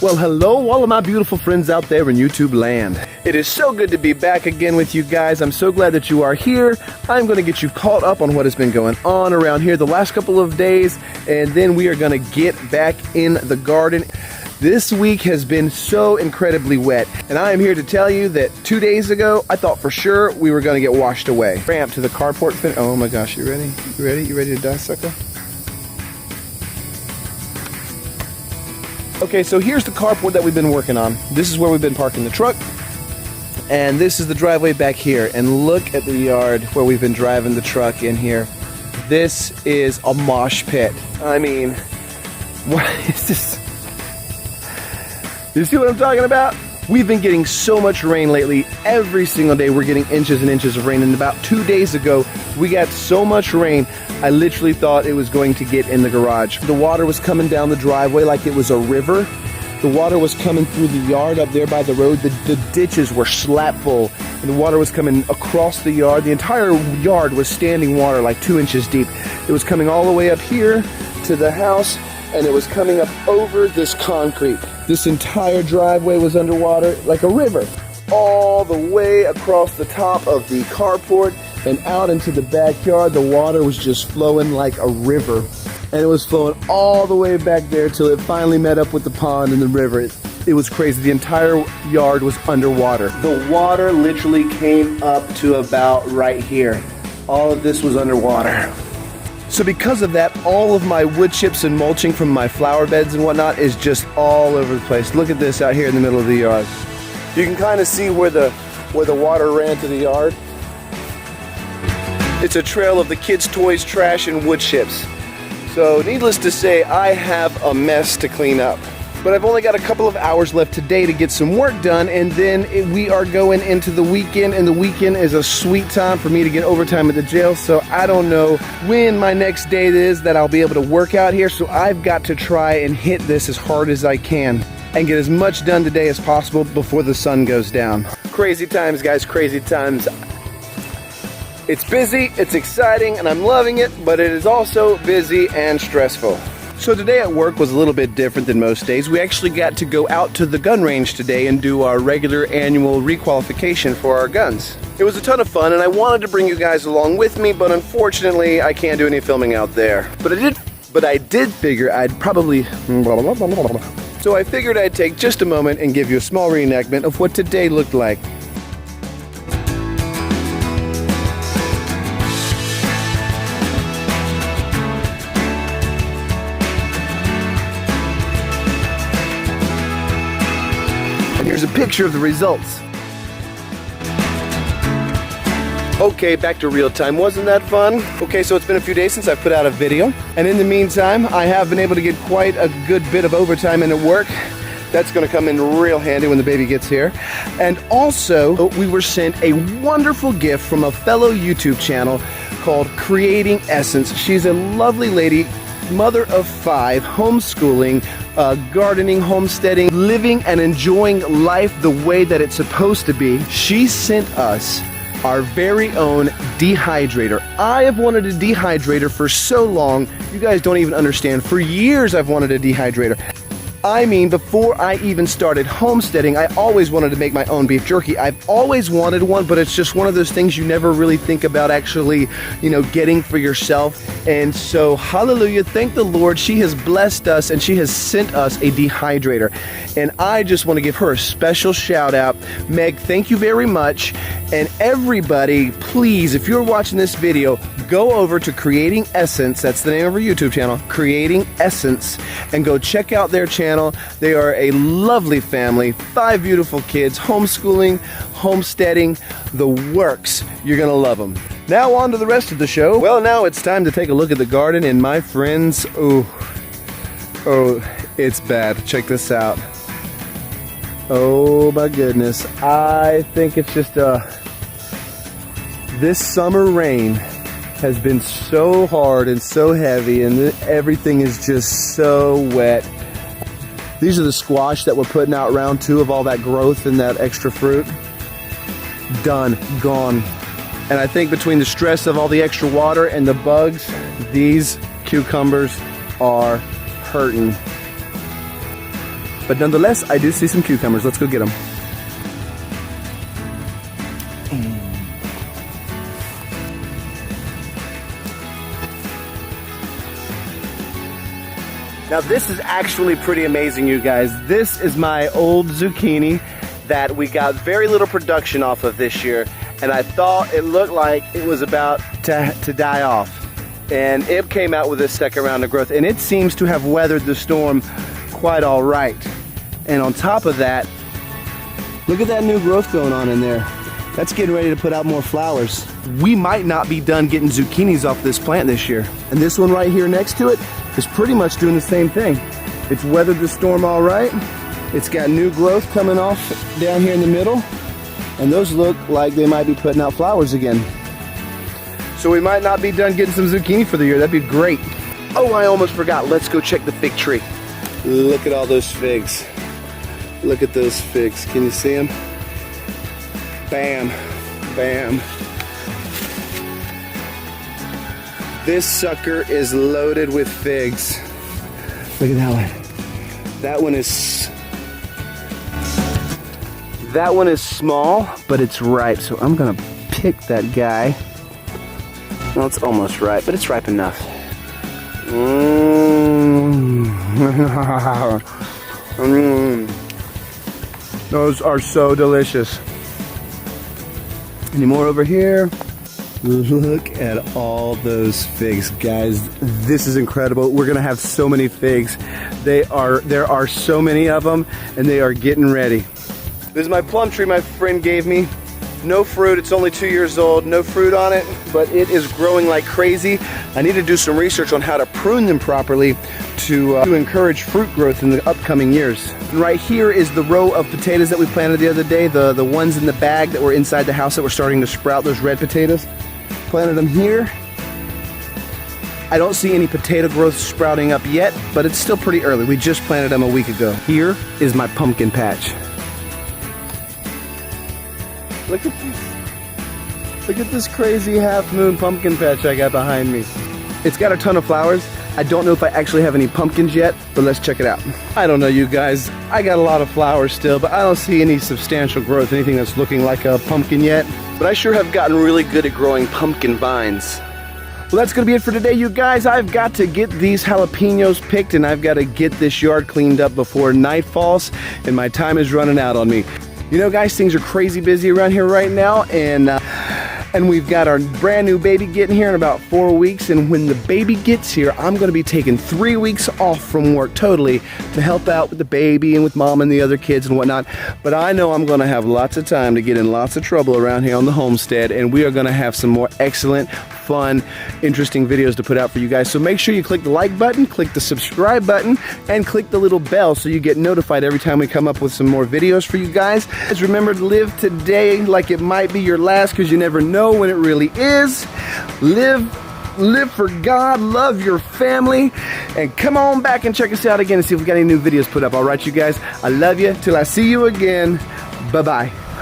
Well, hello, all of my beautiful friends out there in YouTube land. It is so good to be back again with you guys. I'm so glad that you are here. I'm going to get you caught up on what has been going on around here the last couple of days, and then we are going to get back in the garden. This week has been so incredibly wet, and I am here to tell you that 2 days ago, I thought for sure we were going to get washed away. Ramp to the carport fence. Oh my gosh, you ready? You ready? You ready to die, sucker? Okay, so here's the carport that we've been working on. This is where we've been parking the truck. And this is the driveway back here. And look at the yard where we've been driving the truck in here. This is a mosh pit. I mean, what is this? You see what I'm talking about? We've been getting so much rain lately. Every single day we're getting inches and inches of rain. And about 2 days ago, we got so much rain, I literally thought it was going to get in the garage. The water was coming down the driveway like it was a river. The water was coming through the yard up there by the road. The ditches were slap full. And the water was coming across the yard. The entire yard was standing water like 2 inches deep. It was coming all the way up here to the house, and it was coming up over this concrete. This entire driveway was underwater like a river. All the way across the top of the carport and out into the backyard, the water was just flowing like a river. And it was flowing all the way back there till it finally met up with the pond and the river. It was crazy. The entire yard was underwater. The water literally came up to about right here. All of this was underwater. So because of that, all of my wood chips and mulching from my flower beds and whatnot is just all over the place. Look at this out here in the middle of the yard. You can kind of see where the water ran to the yard. It's a trail of the kids' toys, trash, and wood chips. So needless to say, I have a mess to clean up. But I've only got a couple of hours left today to get some work done, and then we are going into the weekend, and the weekend is a sweet time for me to get overtime at the jail, so I don't know when my next day is that I'll be able to work out here, so I've got to try and hit this as hard as I can and get as much done today as possible before the sun goes down. Crazy times, guys, crazy times. It's busy, it's exciting, and I'm loving it, but it is also busy and stressful. So today at work was a little bit different than most days. We actually got to go out to the gun range today and do our regular annual requalification for our guns. It was a ton of fun, and I wanted to bring you guys along with me, but unfortunately I can't do any filming out there. But I did figure I'd probably... So I figured I'd take just a moment and give you a small reenactment of what today looked like. Here's a picture of the results. Okay, back to real time. Wasn't that fun? Okay, so it's been a few days since I put out a video, and in the meantime, I have been able to get quite a good bit of overtime in at work. That's going to come in real handy when the baby gets here. And also, we were sent a wonderful gift from a fellow YouTube channel called Creating Essence. She's a lovely lady, mother of 5, homeschooling, gardening, homesteading, living and enjoying life the way that it's supposed to be. She sent us our very own Dehydrator. I have wanted a Dehydrator for so long, you guys don't even understand. For years I've wanted a Dehydrator. I mean, before I even started homesteading, I always wanted to make my own beef jerky. I've always wanted one, but it's just one of those things you never really think about actually, getting for yourself. And so, hallelujah, thank the Lord. She has blessed us and she has sent us a Dehydrator. And I just want to give her a special shout out. Meg, thank you very much. And everybody, please, if you're watching this video, go over to Creating Essence. That's the name of her YouTube channel, Creating Essence, and go check out their channel. They are a lovely family, 5 beautiful kids, homeschooling, homesteading, the works. You're gonna love them. Now on to the rest of the show. Well, now it's time to take a look at the garden, and my friends, oh, it's bad. Check this out. Oh my goodness. I think it's just this summer rain has been so hard and so heavy, and everything is just so wet. These are the squash that we're putting out round 2 of all that growth and that extra fruit. Done, gone. And I think between the stress of all the extra water and the bugs, these cucumbers are hurting. But nonetheless, I do see some cucumbers. Let's go get them. Now this is actually pretty amazing, you guys. This is my old zucchini that we got very little production off of this year, and I thought it looked like it was about to die off. And it came out with a second round of growth, and it seems to have weathered the storm quite all right. And on top of that, look at that new growth going on in there. That's getting ready to put out more flowers. We might not be done getting zucchinis off this plant this year. And this one right here next to it is pretty much doing the same thing. It's weathered the storm all right. It's got new growth coming off down here in the middle. And those look like they might be putting out flowers again. So we might not be done getting some zucchini for the year. That'd be great. Oh, I almost forgot. Let's go check the fig tree. Look at all those figs. Look at those figs. Can you see them? Bam, bam. This sucker is loaded with figs. Look at that one. That one is small, but it's ripe. So I'm gonna pick that guy. Well, it's almost ripe, but it's ripe enough. Those are so delicious. Any more over here? Look at all those figs, guys. This is incredible. We're gonna have so many figs. There are so many of them, and they are getting ready. This is my plum tree my friend gave me. No fruit, it's only 2 years old, no fruit on it, but it is growing like crazy. I need to do some research on how to prune them properly to encourage fruit growth in the upcoming years. And right here is the row of potatoes that we planted the other day, the ones in the bag that were inside the house that were starting to sprout, those red potatoes. Planted them here. I don't see any potato growth sprouting up yet, but it's still pretty early. We just planted them a week ago. Here is my pumpkin patch. Look at this. Look at this crazy half-moon pumpkin patch I got behind me. It's got a ton of flowers. I don't know if I actually have any pumpkins yet, but let's check it out. I don't know, you guys. I got a lot of flowers still, but I don't see any substantial growth, anything that's looking like a pumpkin yet. But I sure have gotten really good at growing pumpkin vines. Well, that's gonna be it for today, you guys. I've got to get these jalapenos picked, and I've got to get this yard cleaned up before night falls, and my time is running out on me. You know, guys, things are crazy busy around here right now, and we've got our brand new baby getting here in about 4 weeks, and when the baby gets here, I'm gonna be taking 3 weeks off from work totally to help out with the baby and with mom and the other kids and whatnot. But I know I'm gonna have lots of time to get in lots of trouble around here on the homestead, and we are gonna have some more excellent, fun, interesting videos to put out for you guys. So make sure you click the like button, click the subscribe button, and click the little bell so you get notified every time we come up with some more videos for you guys. Just remember to live today like it might be your last, because you never know when it really is. Live for God, love your family, and come on back and check us out again and see if we got any new videos put up. All right, you guys, I love you till I see you again. Bye-bye.